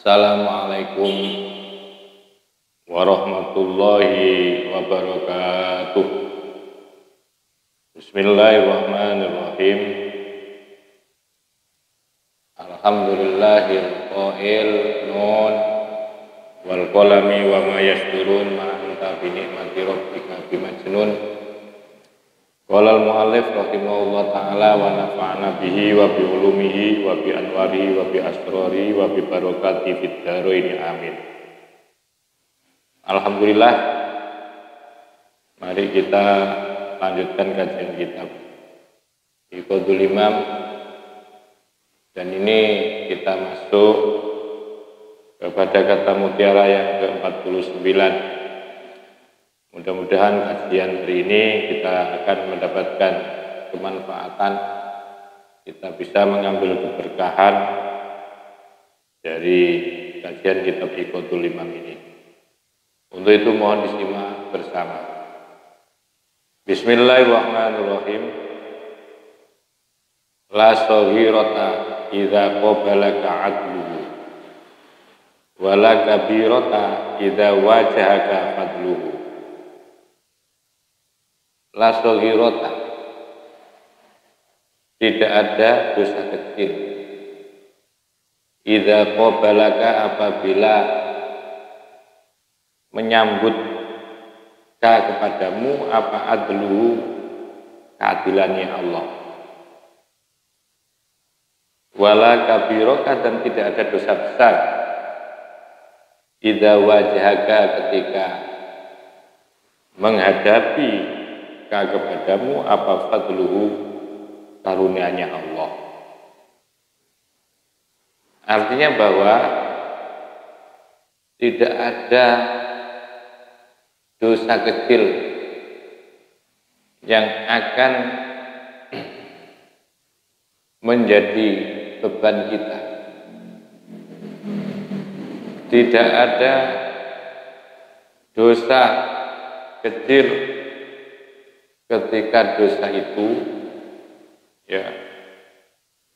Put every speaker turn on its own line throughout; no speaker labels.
Assalamualaikum warahmatullahi wabarakatuh. Bismillahirrahmanirrahim. Alhamdulillahil qail nun wal qalami wa ma yasturun ma anta bi ni'mati rabbika bimajnun. Qala al-mu'allif rahimahullah ta'ala wa nafa'ana bihi wa bi ulumihi wa bi anwarihi wa bi asrarihi wa bi barakati fid dharain amin. Alhamdulillah, mari kita lanjutkan kajian kitab Iqadul Imam, dan ini kita masuk kepada kata mutiara yang ke-49. Mudah-mudahan kajian hari ini kita akan mendapatkan kemanfaatan, kita bisa mengambil keberkahan dari kajian kitab Iqadul Imam ini. Untuk itu mohon disimak bersama. Bismillahirrahmanirrahim. La saghirata idza qabalaka adluhu wa la kabirata idza wajahaka fadluhu. La saghirata, tidak ada dosa kecil, idza qabalaka, apabila menyambut kepadamu apa adluhu, keadilannya Allah. Wala kabiraka, dan tidak ada dosa besar, idza wajahaka, ketika menghadapi kepadamu apa fadluhu, karunia-Nya Allah. Artinya bahwa tidak ada dosa kecil yang akan menjadi beban kita. Tidak ada dosa kecil ketika dosa itu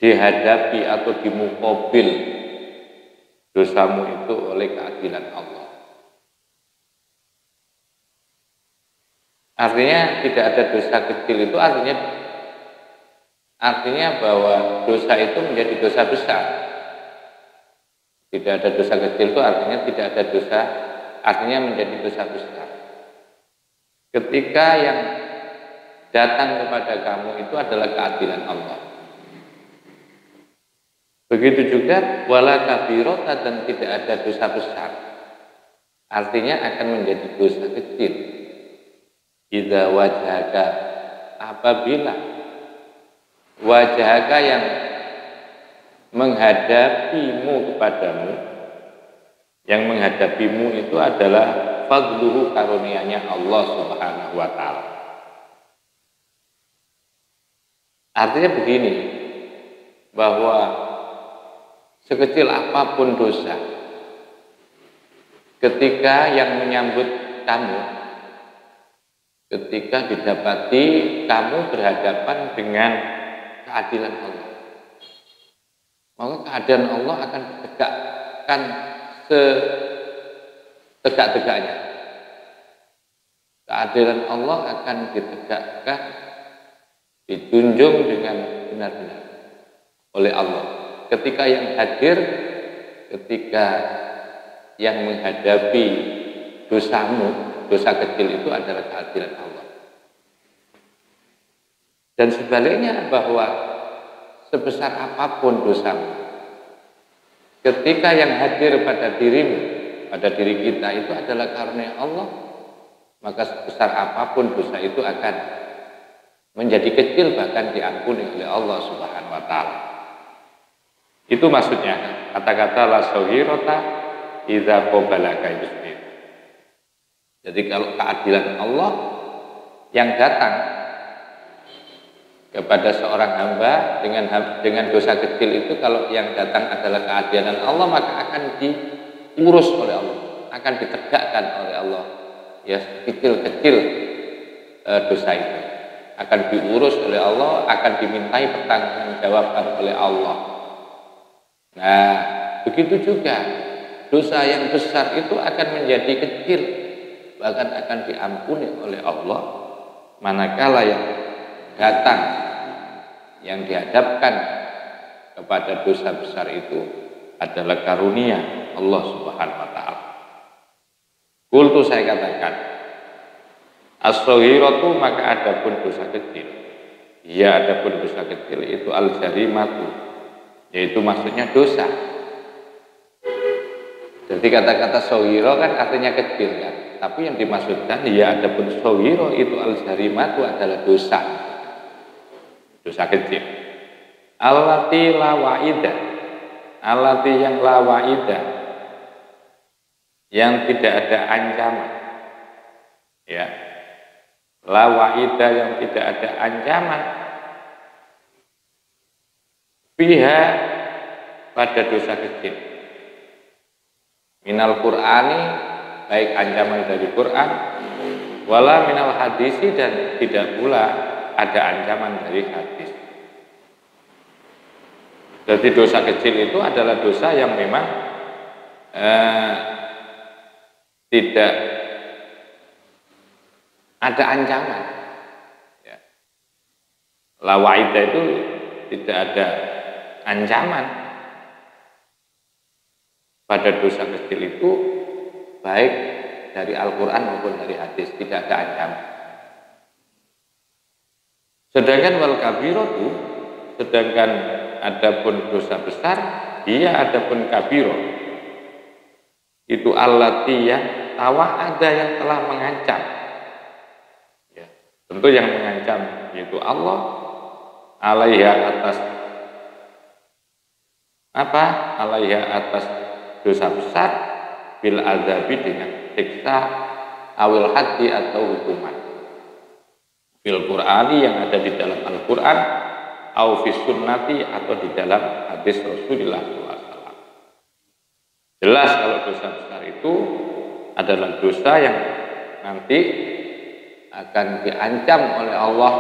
dihadapi atau dimukobil dosamu itu oleh keadilan Allah. Artinya tidak ada dosa kecil itu artinya bahwa dosa itu menjadi dosa besar. Tidak ada dosa kecil itu artinya tidak ada dosa, artinya menjadi dosa besar. Ketika yang datang kepada kamu itu adalah keadilan Allah. Begitu juga wala kabirota, dan tidak ada dosa besar, artinya akan menjadi dosa kecil. Idza wajhaka, apabila wajhaka yang menghadapimu kepadamu, yang menghadapimu itu adalah fadluhu, karunia-Nya Allah Subhanahu wa ta'ala. Artinya begini, bahwa sekecil apapun dosa, ketika yang menyambut kamu, ketika didapati kamu berhadapan dengan keadilan Allah, maka keadilan Allah akan ditegakkan setegak-tegaknya. Keadilan Allah akan ditegakkan, dijunjung dengan benar-benar oleh Allah. Ketika yang hadir, ketika yang menghadapi dosamu, dosa kecil itu adalah keadilan Allah. Dan sebaliknya, bahwa sebesar apapun dosamu, ketika yang hadir pada dirimu, pada diri kita itu adalah karunia Allah, maka sebesar apapun dosa itu akan menjadi kecil, bahkan diampuni oleh Allah Subhanahu wa ta'ala. Itu maksudnya kata-kata la saghirata idza qabalaka itu sendiri. Jadi kalau keadilan Allah yang datang kepada seorang hamba dengan dosa kecil itu, kalau yang datang adalah keadilan Allah, maka akan diurus oleh Allah, akan ditegakkan oleh Allah. Ya, kecil-kecil dosa itu akan diurus oleh Allah, akan dimintai pertanggungjawaban oleh Allah. Nah, begitu juga dosa yang besar itu akan menjadi kecil, bahkan akan diampuni oleh Allah, manakala yang datang, yang dihadapkan kepada dosa besar itu adalah karunia Allah Subhanahu wa taala. Kultu, saya katakan, as-shaghiratu, maka adapun dosa kecil, ya adapun dosa kecil itu al-jarimatu, yaitu maksudnya dosa. Jadi kata-kata shaghira kan artinya kecil kan, tapi yang dimaksudkan ya adapun shaghira itu al-jarimatu adalah dosa, dosa kecil. Allati la wa'ida, allati yang la wa'ida, yang tidak ada ancaman, ya, la wa'ida yang tidak ada ancaman, fiha pada dosa kecil, minal Qur'ani, baik ancaman dari Quran, wala minal hadisi, dan tidak pula ada ancaman dari hadis. Jadi dosa kecil itu adalah dosa yang memang tidak ada ancaman, ya. La wa'ida itu tidak ada ancaman pada dosa kecil itu, baik dari Al-Quran maupun dari hadis, tidak ada ancaman. Sedangkan wal kabiratu, sedangkan adapun dosa besar, dia adapun kabiro, itu allati yang ada yang telah mengancam, ya, tentu yang mengancam yaitu Allah, alaiha atas apa? Alaiha atas dosa besar, bil azabi, dengan siksa, awil haddi atau hukuman, bil Qur'ani yang ada di dalam Al-Quran, au fis sunnati atau di dalam hadis Rasulullah SAW. Jelas kalau dosa besar itu adalah dosa yang nanti akan diancam oleh Allah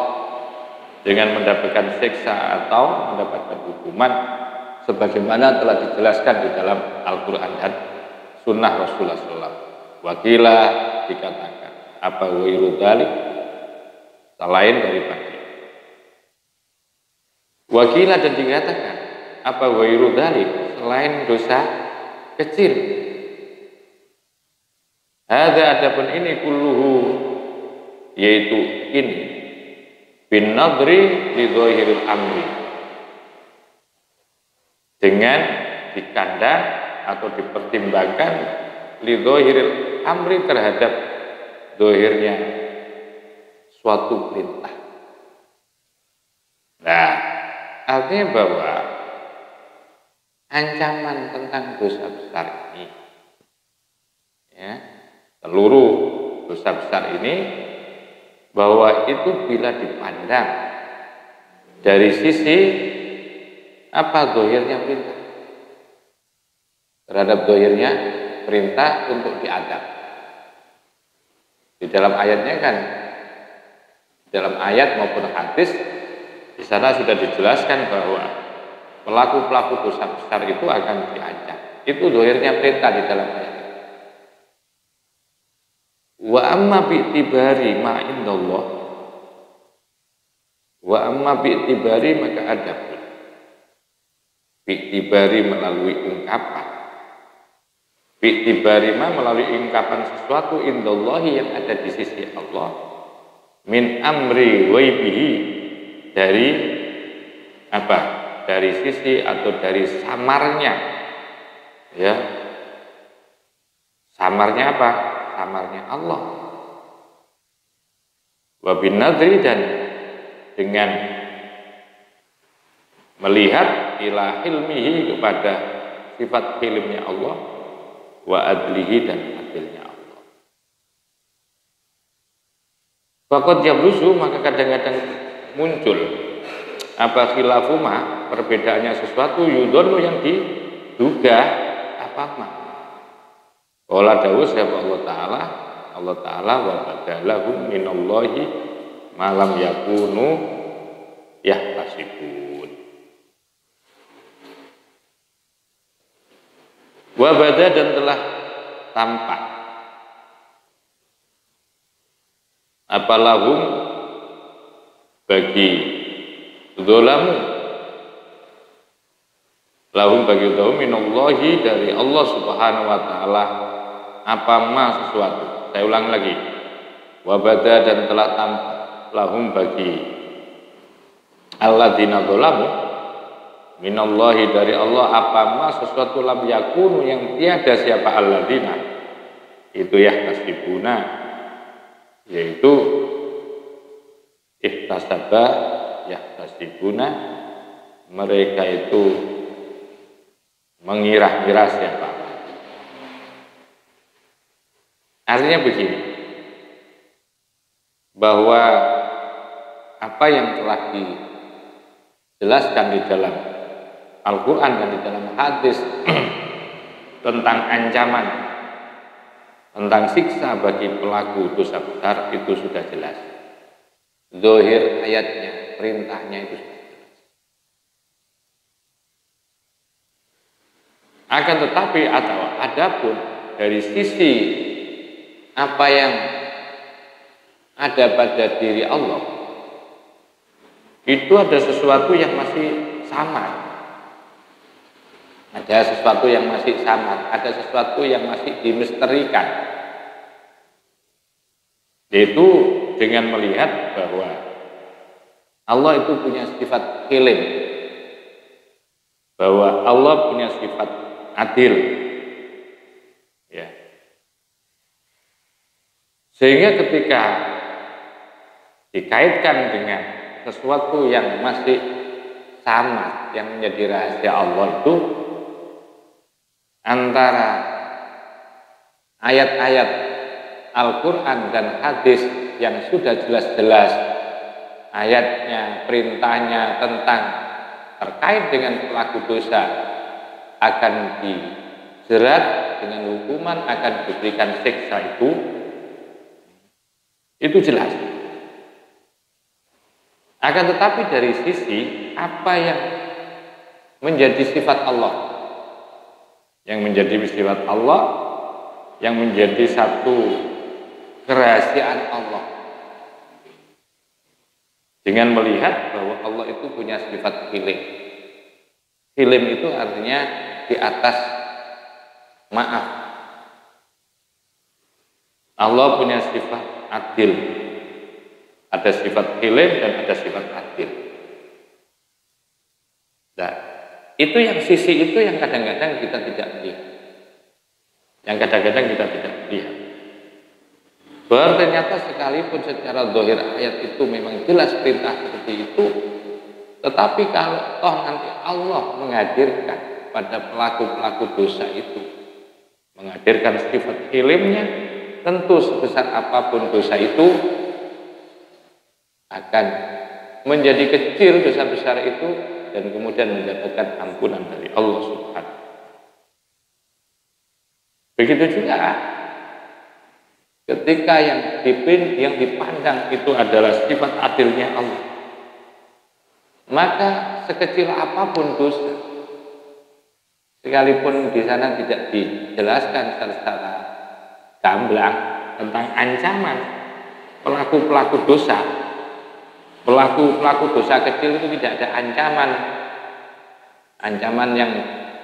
dengan mendapatkan siksa atau mendapatkan hukuman, sebagaimana telah dijelaskan di dalam Al-Quran dan Sunnah Rasulullah SAW. Wakilah, dikatakan, apa ghairu dzalik, selain daripada. Wakilah, dan dikatakan, apa ghairu dzalik, selain dosa kecil. Ada adapun ini kulluhu, yaitu ini, bin nadri li dhahiril amri, dengan dikandang atau dipertimbangkan li dhahiril amri, terhadap dhahirnya suatu perintah. Nah, artinya bahwa ancaman tentang dosa besar ini, ya, seluruh dosa besar ini, bahwa itu bila dipandang dari sisi apa? Dhahirnya perintah, terhadap dhahirnya perintah untuk diadab. Di dalam ayatnya kan, dalam ayat maupun hadis, di sana sudah dijelaskan bahwa pelaku-pelaku dosa besar itu akan diancam. Itu dhahirnya perintah di dalam ayat. Wa amma bi'tibari ma indallah, wa amma bi'tibari, maka adapun bi'tibari melalui ungkapan, bi'tibari ma melalui ungkapan sesuatu indallahi yang ada di sisi Allah, min amri ghaibihi, dari apa? Dari sisi atau dari samarnya, ya, samarnya apa? Samarnya Allah. Wa bin nadri, dan dengan melihat ila hilmihi, kepada sifat hilmnya Allah, wa adlihi, dan adilnya Allah. Faqad yabrusu, maka kadang-kadang muncul apa? Khilafuma, perbedaannya sesuatu, yudhonu, yang diduga apa? Qala dawuh sapa Allah Ta'ala wa badalahum minallahi ma lam yakunu yahtasibun. Wa bada dan telah tampak apa lahum bagi dzalamu lahum bagi dzalamu minallahi dari Allah Subhanahu wa taala apa ma sesuatu. Saya ulang lagi. Wa bada dan telah tampak lahum bagi alladzina dzalamu minallahi dari Allah apa ma sesuatu lam yakunu yang tiada siapa alladzina itu yahtasibuna yaitu ihtasaba yahtasibuna mereka itu mengira-ngira siapa. Artinya begini, bahwa apa yang telah dijelaskan di dalam Al-Quran dan di dalam hadis tentang ancaman, tentang siksa bagi pelaku dosa besar itu sudah jelas. Zahir ayatnya, perintahnya itu sudah jelas. Akan tetapi atau adapun dari sisi apa yang ada pada diri Allah itu ada sesuatu yang masih samar. Ada sesuatu yang masih samar, ada sesuatu yang masih dimisterikan. Yaitu dengan melihat bahwa Allah itu punya sifat hilim, bahwa Allah punya sifat adil, ya. Sehingga ketika dikaitkan dengan sesuatu yang masih samar, yang menjadi rahasia Allah itu antara ayat-ayat Al-Quran dan hadis yang sudah jelas-jelas ayatnya, perintahnya tentang terkait dengan pelaku dosa akan dijerat dengan hukuman, akan diberikan siksa itu jelas. Akan tetapi dari sisi apa yang menjadi sifat Allah, yang menjadi sifat Allah, yang menjadi satu kerahasiaan Allah, dengan melihat bahwa Allah itu punya sifat hilim. Hilim itu artinya di atas maaf. Allah punya sifat adil. Ada sifat hilim dan ada sifat adil. Nah, itu yang sisi itu yang kadang-kadang kita tidak lihat. Yang kadang-kadang kita tidak lihat. Bahwa ternyata sekalipun secara zahir ayat itu memang jelas perintah seperti itu, tetapi kalau toh nanti Allah menghadirkan pada pelaku-pelaku dosa itu, menghadirkan sifat hilimnya, tentu sebesar apapun dosa itu akan menjadi kecil dosa besar itu dan kemudian mendapatkan ampunan dari Allah Subhanahu. Begitu juga ketika yang dipandang itu adalah sifat adilnya Allah, maka sekecil apapun dosa, sekalipun di sana tidak dijelaskan secara gamblang tentang ancaman pelaku-pelaku dosa, pelaku dosa kecil itu tidak ada ancaman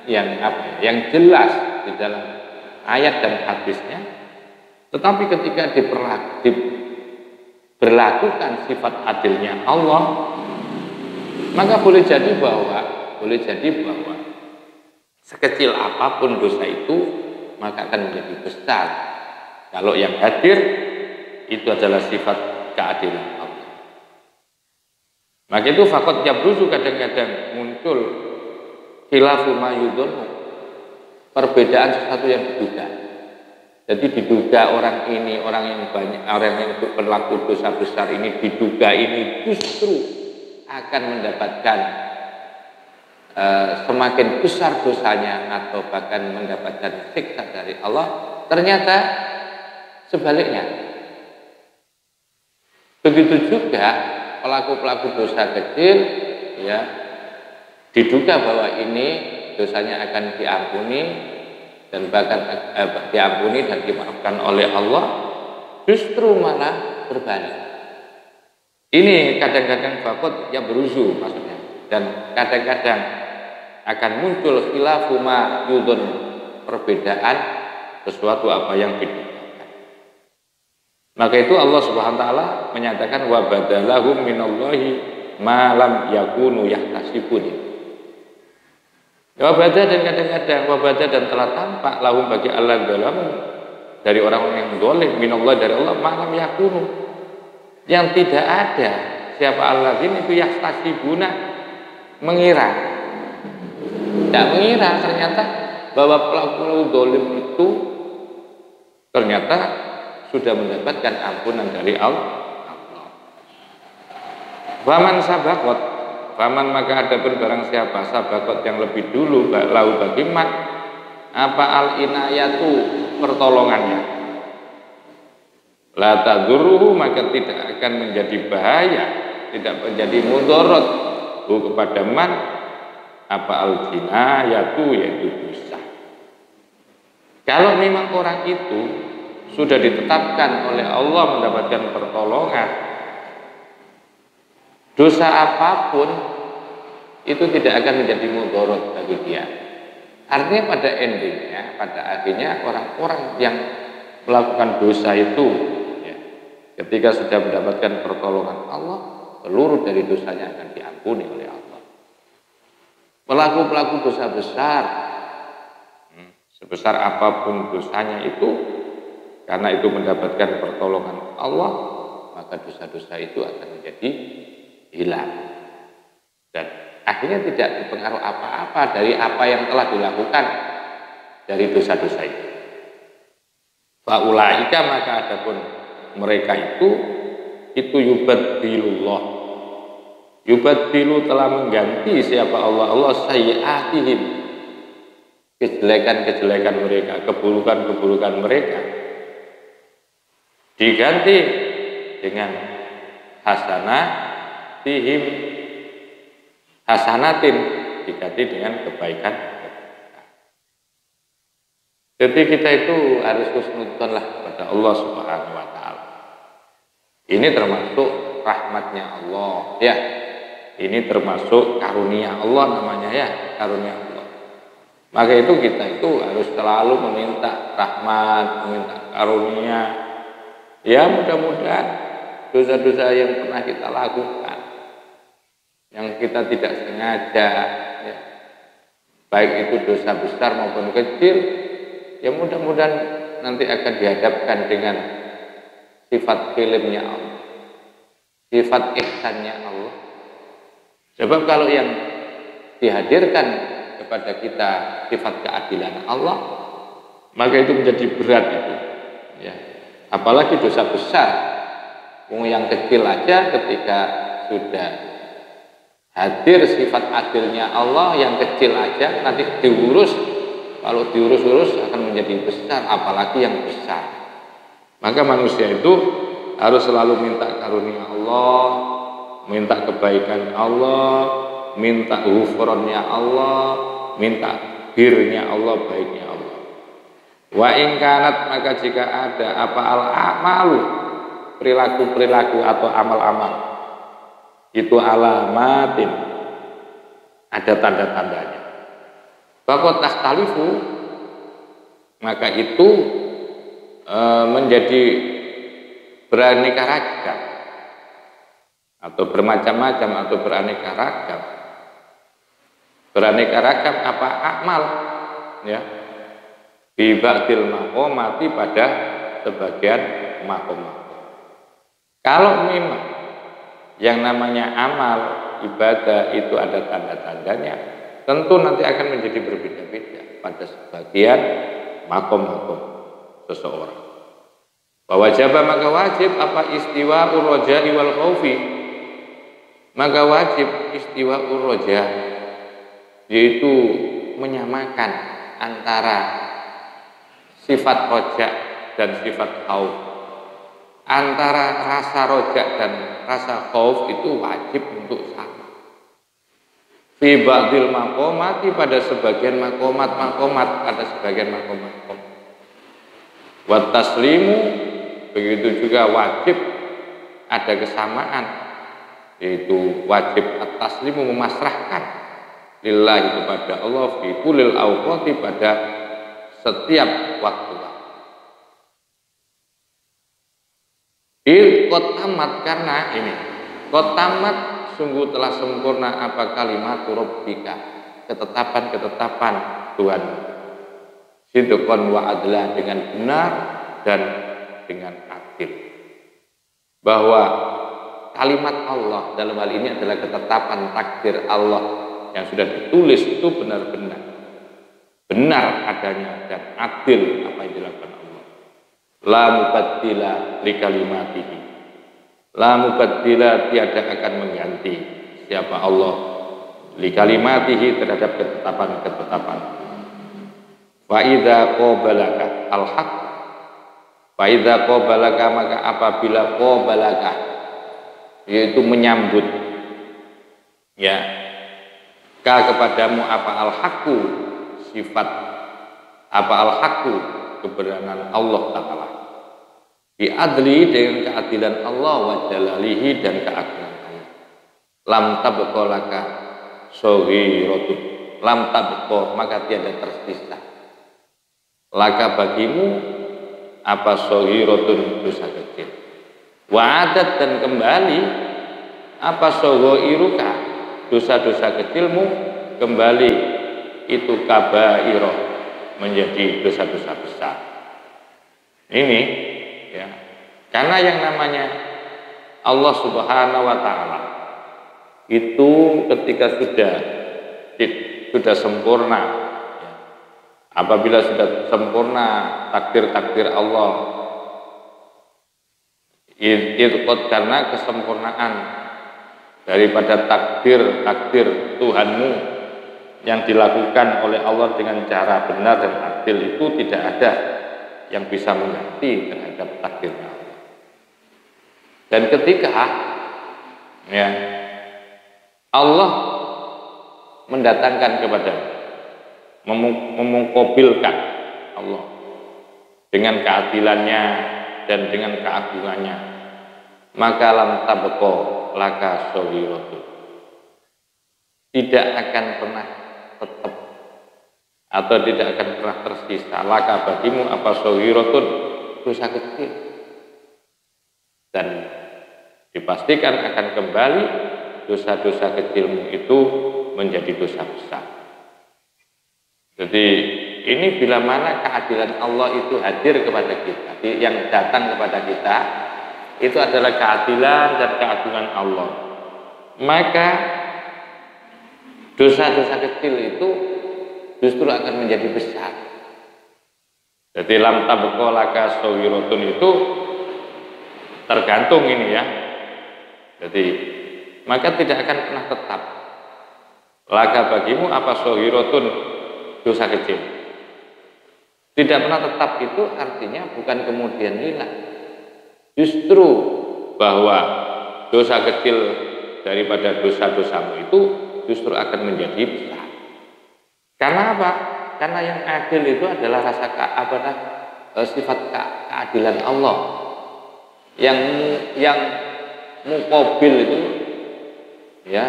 yang jelas di dalam ayat dan hadisnya. Tetapi ketika diberlakukan sifat adilnya Allah, maka boleh jadi bahwa sekecil apapun dosa itu maka akan menjadi besar kalau yang hadir itu adalah sifat keadilan Allah. Maka itu fakot yabruzu, kadang-kadang muncul khilafu ma yudhunnu, perbedaan sesuatu yang diduga. Jadi diduga orang ini, orang yang berlaku dosa besar ini, diduga ini justru akan mendapatkan semakin besar dosanya atau bahkan mendapatkan siksa dari Allah. Ternyata sebaliknya. Begitu juga pelaku-pelaku dosa kecil, ya, diduga bahwa ini dosanya akan diampuni, dan bahkan diampuni dan dimaafkan oleh Allah, justru malah berbalik. Ini kadang-kadang fakot yang beruzu maksudnya, dan kadang-kadang akan muncul khilafu ma yudun, perbedaan sesuatu apa yang didustakan. Maka itu Allah Subhanahu wa taala menyatakan wa badalahum minallahi ma lam yakunu yahtasibun. Wabada, dan kadang-kadang wabada dan telah tampak lahum bagi Allah dalam dari orang-orang yang zalim minallah dari Allah malam yakunu, yang tidak ada siapa Allah ini itu yahtasibuna, mengira, tidak mengira ternyata bahwa pelaku zalim itu ternyata sudah mendapatkan ampunan dari Allah. Faman sabaqat, faman maka adapun barang siapa sabaqat yang lebih dulu lahu bagi man apa al inayatu pertolongannya, la tadurruhu maka tidak akan menjadi bahaya, tidak menjadi mudarat kepada man apa al jinayatu yaitu dosa. Kalau memang orang itu sudah ditetapkan oleh Allah mendapatkan pertolongan, dosa apapun itu tidak akan menjadi mudarat bagi dia. Artinya pada endingnya, pada akhirnya orang-orang yang melakukan dosa itu ya, ketika sudah mendapatkan pertolongan Allah, seluruh dari dosanya akan diampuni oleh Allah. Pelaku-pelaku dosa besar, sebesar apapun dosanya itu, karena itu mendapatkan pertolongan Allah, maka dosa-dosa itu akan menjadi hilang dan akhirnya tidak dipengaruhi apa-apa dari apa yang telah dilakukan dari dosa-dosa itu. Faulaika maka adapun mereka itu yubadilullah, yubadilu telah mengganti siapa Allah sayyi'atihim, kejelekan-kejelekan mereka, keburukan-keburukan mereka diganti dengan hasanatihim, hasanatin diganti dengan kebaikan. Jadi kita itu harus husnudzon lah kepada Allah Subhanahu wa taala. Ini termasuk rahmatnya Allah ya. Ini termasuk karunia Allah namanya ya, karunia Allah. Maka itu kita itu harus selalu meminta rahmat, meminta karunia. Ya mudah-mudahan dosa-dosa yang pernah kita lakukan, yang kita tidak sengaja ya, baik itu dosa besar maupun kecil, ya mudah-mudahan nanti akan dihadapkan dengan sifat filmnya Allah, sifat ihsannya Allah. Sebab kalau yang dihadirkan kepada kita sifat keadilan Allah, maka itu menjadi berat itu ya. Apalagi dosa besar, yang kecil aja ketika sudah hadir sifat adilnya Allah, yang kecil aja nanti diurus, kalau diurus-urus akan menjadi besar, apalagi yang besar. Maka manusia itu harus selalu minta karunia Allah, minta kebaikan Allah, minta ghufrannya Allah, minta birnya Allah, baiknya Allah. Wa in kanat maka jika ada apa al-amalu, perilaku-perilaku atau amal-amal itu alamatin, ada tanda-tandanya. Faqad takhtalifu, maka itu menjadi beraneka ragam atau bermacam-macam atau beraneka ragam. Beraneka ragam apa amal ya. Bi ba'dil maqamati pada sebagian maqam-maqam. Kalau memang yang namanya amal ibadah itu ada tanda-tandanya, tentu nanti akan menjadi berbeda-beda pada sebagian maqam-maqam seseorang. Bahwa wajib maka wajib apa istiwa urroja'i wal khaufi, maka wajib istiwa urroja, yaitu menyamakan antara sifat roja dan sifat khauf. Antara rasa roja dan rasa khauf itu wajib untuk sama. fi ba'dil maqamati, pada sebagian makomat, pada sebagian makomat. Wa taslimu, begitu juga wajib ada kesamaan, yaitu wajib at-taslimu, memasrahkan lillahi, kepada Allah, fi kulil awqati, pada setiap waktu. Qad tamat, karena ini qad tamat, sungguh telah sempurna apa kalimat rabbika, ketetapan Tuhan, sidqan wa adla, dengan benar dan dengan adil. Bahwa kalimat Allah dalam hal ini adalah ketetapan takdir Allah yang sudah ditulis itu benar-benar benar adanya dan adil apa yang dilakukan Allah. La mubaddila li kalimatihi, la mubaddila, tiada akan mengganti siapa Allah li kalimatihi, terhadap ketetapan. Fa idza qabalaka al-haq, fa idza qabalaka, maka apabila qabalaka, yaitu menyambut ya ka kepadamu apa al-haqqu, sifat apa al-haqqu, kebenaran Allah Ta'ala, bi adli, dengan keadilan Allah, wa jalalihi, dan keagungan Allah. Lam tabqa laka saghiratun, lam tabqa, maka tiada tersisa laka bagimu apa saghiratun, dosa kecil, wa adat, dan kembali apa saghairuka, dosa-dosa kecilmu kembali itu kabairah, menjadi dosa-dosa besar. Ini ya, karena yang namanya Allah Subhanahu wa taala itu ketika sudah sempurna ya, apabila sudah sempurna takdir Allah, karena kesempurnaan daripada takdir Tuhanmu yang dilakukan oleh Allah dengan cara benar dan adil, itu tidak ada yang bisa mengganti terhadap takdir Allah. Dan ketika ya Allah mendatangkan kepada, memengkobilkan Allah dengan keadilannya dan dengan keagungannya, maka lam tabqa laka saghiratu, tidak akan pernah tetap atau tidak akan pernah tersisa laka bagimu apa saghiratun, dosa kecil, dan dipastikan akan kembali dosa-dosa kecilmu itu menjadi dosa besar. Jadi ini bila mana keadilan Allah itu hadir kepada kita, yang datang kepada kita itu adalah keadilan dan keagungan Allah, maka dosa-dosa kecil itu justru akan menjadi besar. Jadi lam tabqa laka saghiratun itu tergantung ini ya. Jadi maka tidak akan pernah tetap laka bagimu apa saghiratun, dosa kecil. Tidak pernah tetap itu artinya bukan kemudian hilang. Justru bahwa dosa kecil daripada dosa-dosamu itu justru akan menjadi besar. Karena apa? Karena yang adil itu adalah sifat keadilan Allah. Yang muqabil itu ya,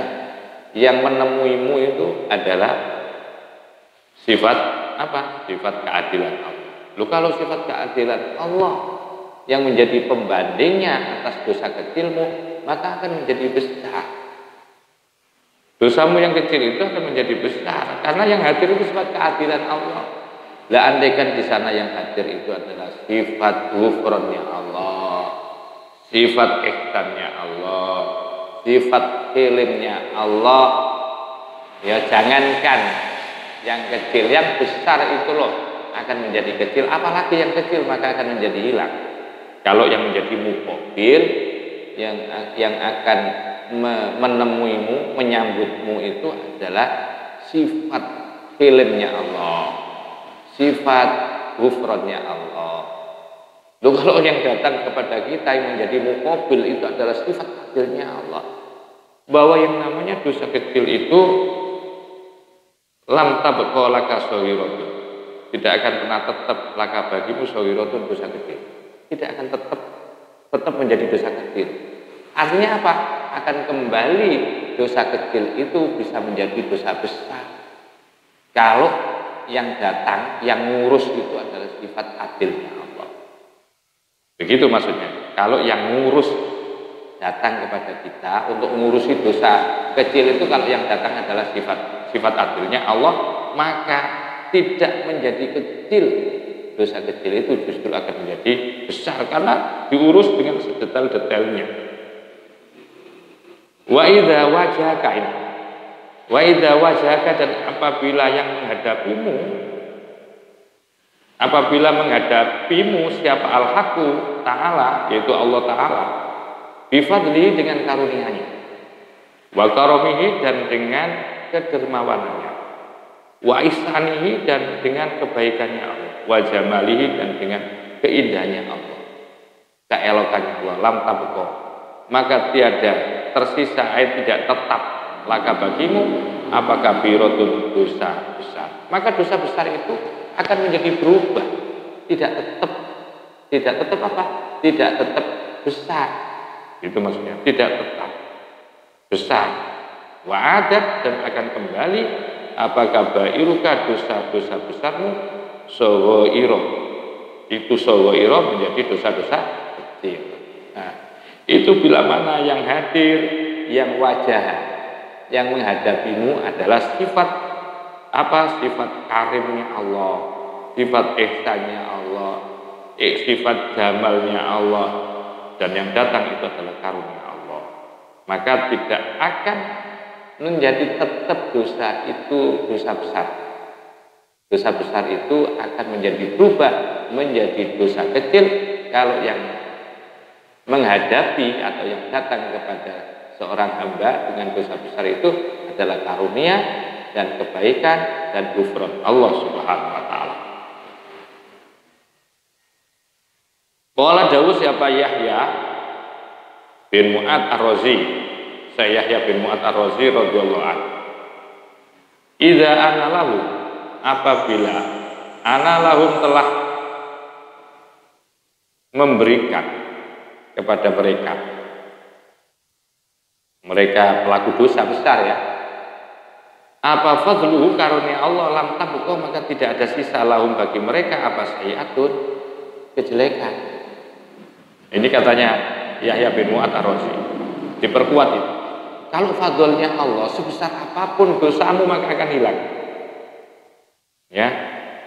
yang menemuimu itu adalah sifat apa? Sifat keadilan Allah. Lu kalau sifat keadilan Allah yang menjadi pembandingnya atas dosa kecilmu, maka akan menjadi besar. Dosamu yang kecil itu akan menjadi besar karena yang hadir itu sifat keadilan Allah. Lah andaikan di sana yang hadir itu adalah sifat ghufrannya Allah, sifat ihsannya Allah, sifat hilimnya Allah, ya jangankan yang kecil, yang besar itu loh akan menjadi kecil, apalagi yang kecil maka akan menjadi hilang. Kalau yang menjadi muqabil, yang akan menemuimu, menyambutmu itu adalah sifat hilimnya Allah, sifat ghufrannya Allah. Loh, kalau yang datang kepada kita yang menjadi muqabil itu adalah sifat adilnya Allah, bahwa yang namanya dosa kecil itu lam tabqa laka saghiratun, tidak akan pernah tetap laka bagimu saghiratun, dosa kecil. Tidak akan tetap menjadi dosa kecil. Artinya apa? Akan kembali dosa kecil itu bisa menjadi dosa besar. Kalau yang datang, yang ngurus itu adalah sifat adilnya Allah. Begitu maksudnya. Kalau yang ngurus datang kepada kita untuk mengurusi dosa kecil itu, kalau yang datang adalah sifat adilnya Allah, maka tidak menjadi kecil. Dosa kecil itu justru akan menjadi besar karena diurus dengan sedetail-detailnya. Wa idza wajhaka, dan apabila menghadapimu siapa al-haqqu ta'ala, yaitu Allah Ta'ala, bifadlihi, dengan karunia-Nya, wa karamihi, dan dengan kedermawanannya, wa ihsanihi, dan dengan kebaikannya Allah, wa jamalihi, dan dengan keindahannya Allah, keelokannya Allah, lam tabqa, maka tiada tersisa, tidak tetap laka bagimu apakah biratun, dosa besar. Maka dosa besar itu akan menjadi berubah, tidak tetap apa? Tidak tetap besar. Itu maksudnya, tidak tetap besar. Wa'adat, dan akan kembali apakah ba'iruka, dosa-dosa besarmu, sawairo, itu sawairo menjadi dosa-dosa kecil. Nah, itu bila mana yang hadir, yang wajah, yang menghadapimu adalah sifat apa? Sifat karimnya Allah, sifat ihsannya Allah, sifat jamalnya Allah, dan yang datang itu adalah karunia Allah. Maka tidak akan menjadi tetap dosa itu dosa besar. Dosa besar itu akan menjadi berubah menjadi dosa kecil kalau yang menghadapi atau yang datang kepada seorang hamba dengan dosa besar itu adalah karunia dan kebaikan dan ghufran Allah Subhanahu wa taala. Qala dawuh siapa Yahya bin Mu'ad Ar-Razi, saya Yahya bin Mu'ad Ar-Razi radhiyallahu anhu. Idza ana lahu, apabila ana lahum telah memberikan kepada mereka pelaku dosa besar ya, apa fadluhu, karunia Allah, lam tabqa, maka tidak ada sisa lahum bagi mereka apa sayiatun, kejelekan. Ini katanya Yahya bin Mu'ad Ar-Razi, diperkuat itu. Kalau fadlnya Allah sebesar apapun dosamu maka akan hilang. Ya,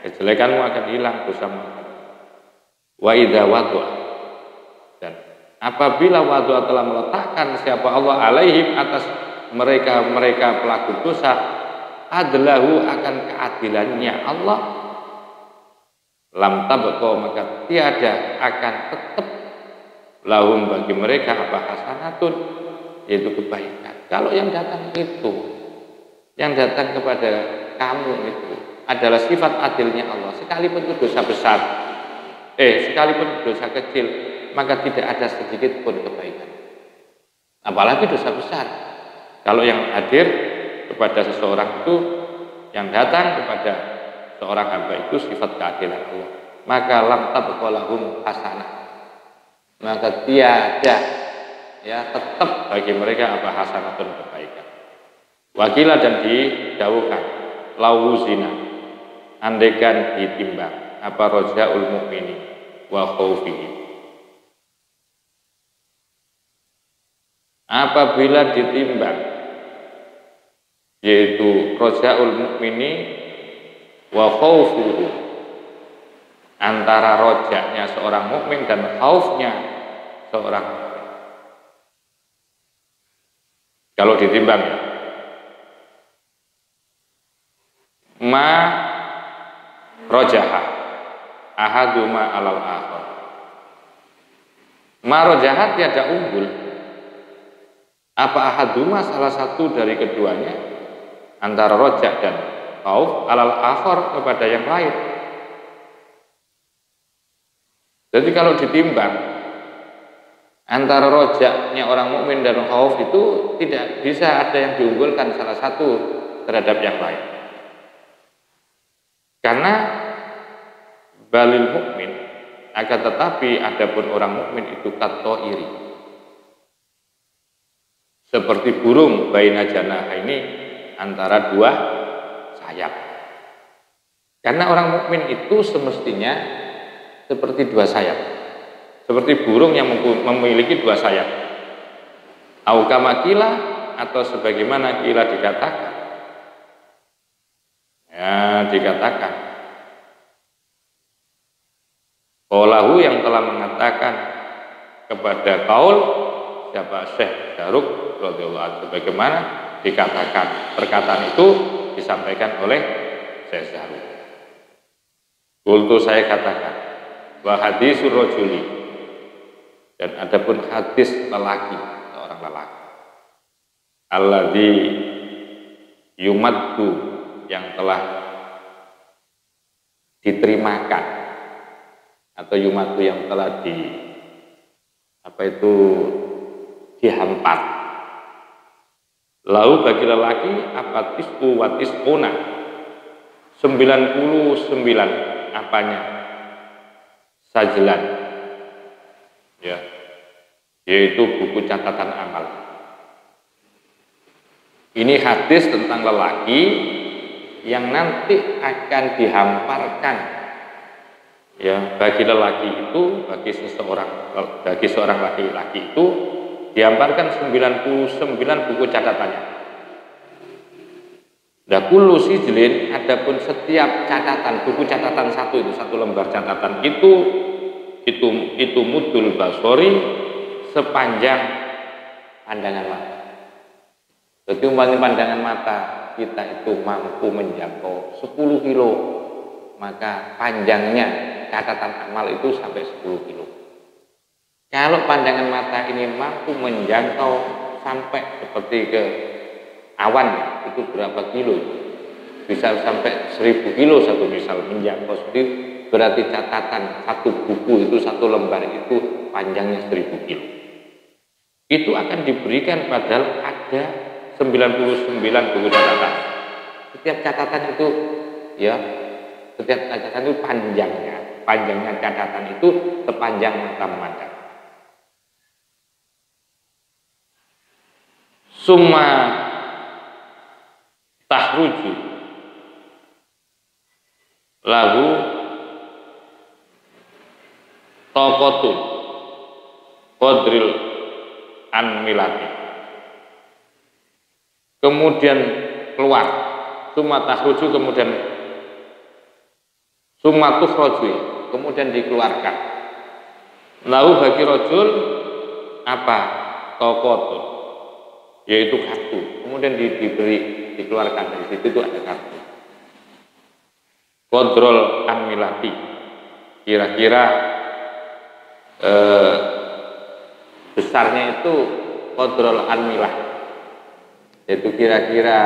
kejelekanmu akan hilang, dosamu. Wa idza wad'a, dan apabila wad'a telah meletakkan siapa Allah alaihim, atas mereka pelaku dosa, adlahu, akan keadilannya Allah, lam tabqa, maka tiada akan tetap lahum bagi mereka apa hasanatun, yaitu kebaikan. Kalau yang datang kepada kamu itu adalah sifat adilnya Allah, sekalipun itu dosa besar, sekalipun dosa kecil, maka tidak ada sedikit pun kebaikan. Apalagi dosa besar. Kalau yang hadir kepada seseorang itu, yang datang kepada seorang hamba itu sifat keadilan Allah, maka lam tabqa lahum hasanah, maka tiada tetap bagi mereka apa hasanatun, kebaikan. Wakilah, dan didawuhkan lawuzina, andaikan ditimbang apa rojaul mukmini wa khaufihi, apabila ditimbang yaitu rojaul mukmini wa khaufuhu, antara rojaknya seorang mukmin dan khaufnya seorang mukmin. Kalau ditimbang ma rojaha ahaduma alal akhar, ma rojaha tiada unggul apa ahaduma, salah satu dari keduanya, antara rojak dan khauf, alal akhar, kepada yang lain. Jadi kalau ditimbang antara rojaknya orang mukmin dan khauf itu tidak bisa ada yang diunggulkan salah satu terhadap yang lain. Karena balil mukmin, akan tetapi adapun orang mukmin itu iri, seperti burung baina janahaini, antara dua sayap. Karena orang mukmin itu semestinya seperti dua sayap, seperti burung yang memiliki dua sayap. Au kama qila, atau sebagaimana qila dikatakan. Ya, dikatakan Qalahu, yang telah mengatakan kepada kaul siapa Syekh Syaruk radhiyallahu anhu, sebagaimana dikatakan perkataan itu disampaikan oleh Syekh Syaruk. Qultu, saya katakan, wa hadisur rajuli, dan adapun hadis lelaki, seorang lelaki, alladzi yumaddu, yang telah diterimakan, atau yumaddu yang telah dihampar. Lalu bagi lelaki apa tis'u wa tis'una, 99 apanya sajlan, ya, yaitu buku catatan amal. Ini hadis tentang lelaki yang nanti akan dihamparkan, ya, bagi lelaki itu, bagi seorang laki-laki itu dihamparkan 99 buku catatannya. Nah, kullu sijlin, adapun setiap catatan, buku catatan satu lembar catatan itu mudul basori, sepanjang pandangan mata. Jadi umpamanya pandangan mata kita itu mampu menjangkau 10 kilo, maka panjangnya catatan amal itu sampai 10 kilo. Kalau pandangan mata ini mampu menjangkau sampai seperti ke awan, itu berapa kilo? Bisa sampai 1000 kilo satu misal menjangkau seperti, berarti catatan satu buku itu, satu lembar itu panjangnya 1000 kilo. Itu akan diberikan, padahal ada 99 buku catatan. Setiap catatan itu, ya, setiap catatan itu panjangnya catatan itu sepanjang mata memandang. Summa tahruju lahu taqatun qadril anmilati. Kemudian keluar, summa tahruju, kemudian summa tukhroju, kemudian dikeluarkan. Lalu bagi rajul apa? Taqatun, yaitu kartu. Kemudian dikeluarkan dari situ, itu ada kartu. Qadrul anmilati, kira-kira besarnya itu qadrul anmilah, yaitu kira-kira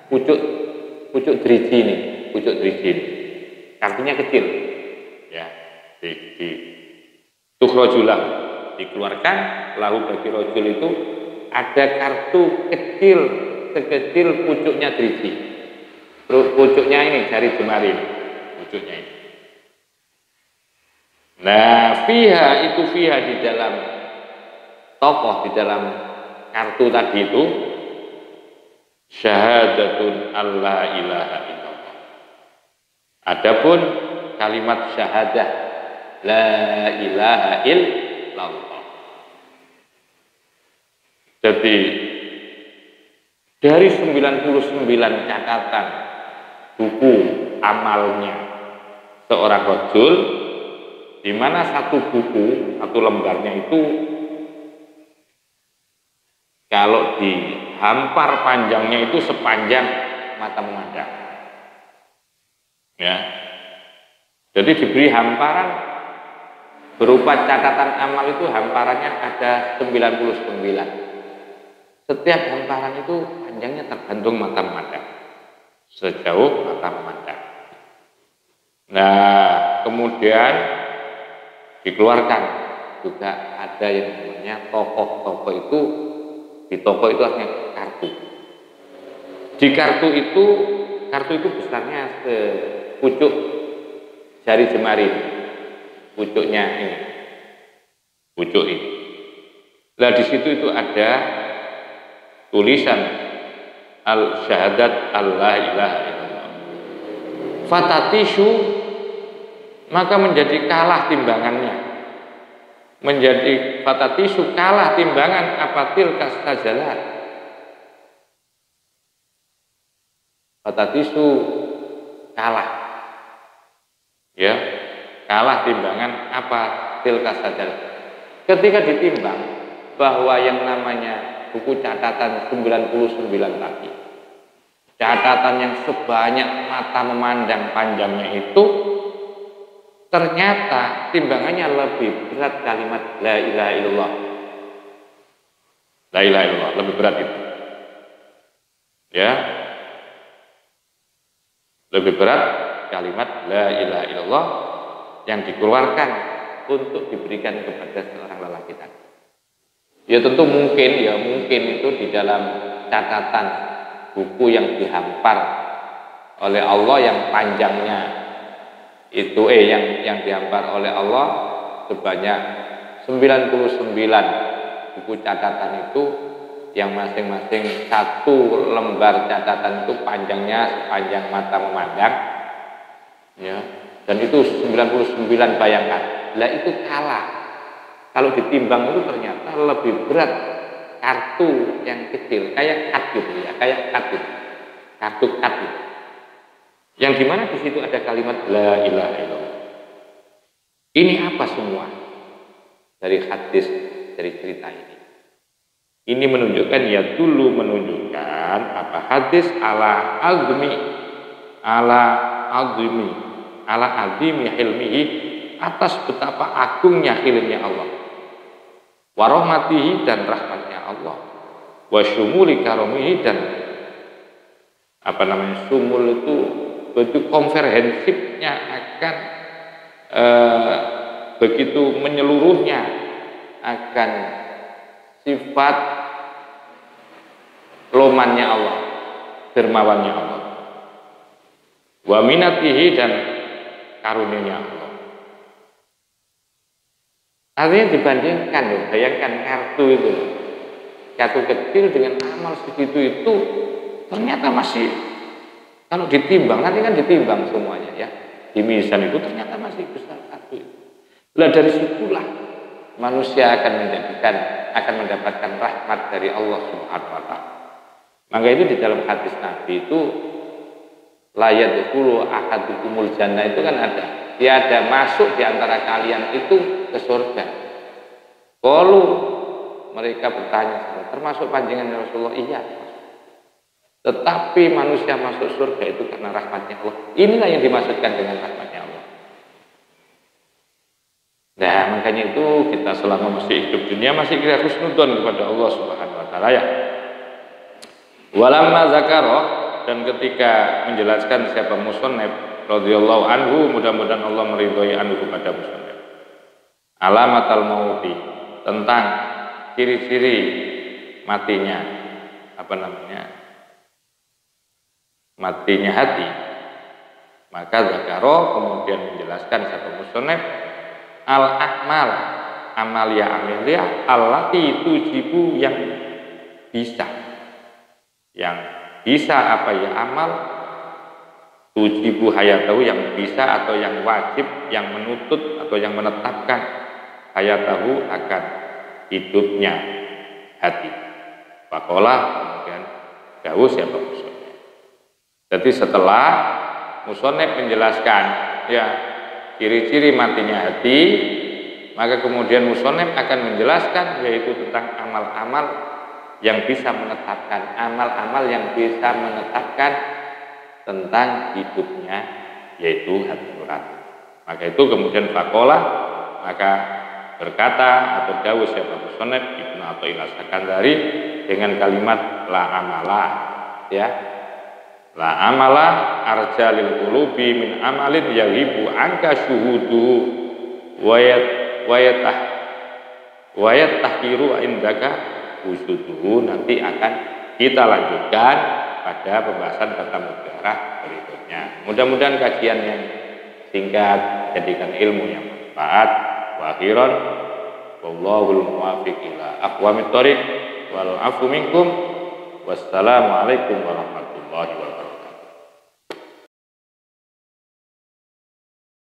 pucuk driji ini, kartunya kecil, ya, tukhrojulah, dikeluarkan. Lalu bagi rojul itu ada kartu kecil, sekecil pucuknya driji, pucuknya ini, jari jemari ini, pucuknya ini. Nah, fiha di dalam tokoh, di dalam kartu tadi itu, syahadatun alla ilaha illallah. Adapun kalimat syahadah la ilaha illallah. Jadi dari 99 catatan buku amalnya seorang rajul, di mana satu buku, satu lembarnya itu kalau dihampar panjangnya itu sepanjang mata memandang, ya. Jadi diberi hamparan berupa catatan amal itu, hamparannya ada 99. Setiap hamparan itu panjangnya tergantung mata memandang, sejauh mata memandang. Nah, kemudian dikeluarkan juga ada yang namanya tokoh itu. Di toko itu artinya kartu. Di kartu itu besarnya pucuk jari jemari, pucuknya ini, pucuk ini. Nah di situ itu ada tulisan al syahadat Allah ilaha illallah. Fatatisu, maka menjadi kalah timbangannya. Menjadi fatatisu kalah timbangan apatil kasajalat. Fatatisu kalah, ya, kalah timbangan apatil kasajalat. Ketika ditimbang bahwa yang namanya buku catatan 99 tadi, catatan yang sebanyak mata memandang panjangnya itu, ternyata timbangannya lebih berat kalimat la ilaha illallah. La ilaha illallah lebih berat itu, ya, lebih berat kalimat la ilaha illallah yang dikeluarkan untuk diberikan kepada seorang lelaki tadi. Ya tentu mungkin itu di dalam catatan buku yang dihampar oleh Allah yang panjangnya itu yang dihampar oleh Allah sebanyak 99 buku catatan itu, yang masing-masing satu lembar catatan itu panjangnya sepanjang mata memandang, ya, dan itu 99, bayangkan. Lah itu kalah. Kalau ditimbang itu ternyata lebih berat kartu yang kecil, kayak kad gitu ya, kayak kad gitu. Kartu kad gitu. Yang dimana di situ ada kalimat la ilaha illallah. Ini apa semua dari hadis, dari cerita ini? Ini menunjukkan, ya dulu menunjukkan apa, hadis ala azimi hilmihi, atas betapa agungnya hilmnya Allah, warahmatihi, dan rahmatnya Allah, wasyumuli karomihi, dan sumul itu komprehensifnya akan begitu menyeluruhnya akan sifat lomannya Allah, dermawannya Allah, wa minatihi, dan karunia Allah. Artinya dibandingkan loh, bayangkan kartu itu, kartu kecil dengan amal segitu itu, ternyata masih, kalau ditimbang, nanti kan ditimbang semuanya ya, di mizan itu ternyata masih besar kartu itu. Lah dari situlah manusia akan mendapatkan rahmat dari Allah Subhanahu wa taala. Maka itu di dalam hadis Nabi itu, la yadkhulu ahadukumul jannah, itu kan ada, tiada masuk di antara kalian itu ke surga. Kalau mereka bertanya, termasuk panjenengan ya Rasulullah? Iya. Tetapi manusia masuk surga itu karena rahmatnya Allah. Inilah yang dimaksudkan dengan rahmatnya Allah. Nah, makanya itu kita selama masih hidup dunia masih kita husnudzon kepada Allah Subhanahu wa taala ya. Walamma zakara, dan ketika menjelaskan siapa musannif radhiyallahu anhu, mudah-mudahan Allah meridhai anhu kepada musannif, alamatal mauti, tentang ciri-ciri matinya matinya hati, maka zakara kemudian menjelaskan siapa musannif al-a'mal, amalia allati tujibu, yang bisa apa ya, amal tujibu hayatahu, yang bisa atau yang wajib, yang menuntut atau yang menetapkan hayatahu, akan hidupnya hati. Faqala, kemudian dawuh siapa musannif. Jadi setelah musannif menjelaskan ya ciri-ciri matinya hati, maka kemudian musannif akan menjelaskan yaitu tentang amal-amal yang bisa menetapkan, tentang hidupnya, yaitu hati nurani. Maka itu kemudian faqala, maka berkata atau dawuh siapa musannif Ibnu Athaillah Sakandari dengan kalimat la amala, ya, la amala arjalil qulubi min amalin yahibu angka syuhudu wayat tahkiru indaka usuduhu. Nanti akan kita lanjutkan pada pembahasan tata mudharah berikutnya. Mudah-mudahan kajian yang singkat jadikan ilmu yang manfaat. Wa akhiran wallahul muwaffiq ila aqwamit thoriq wal afu minkum. Wassalamualaikum warahmatullahi wabarakatuh.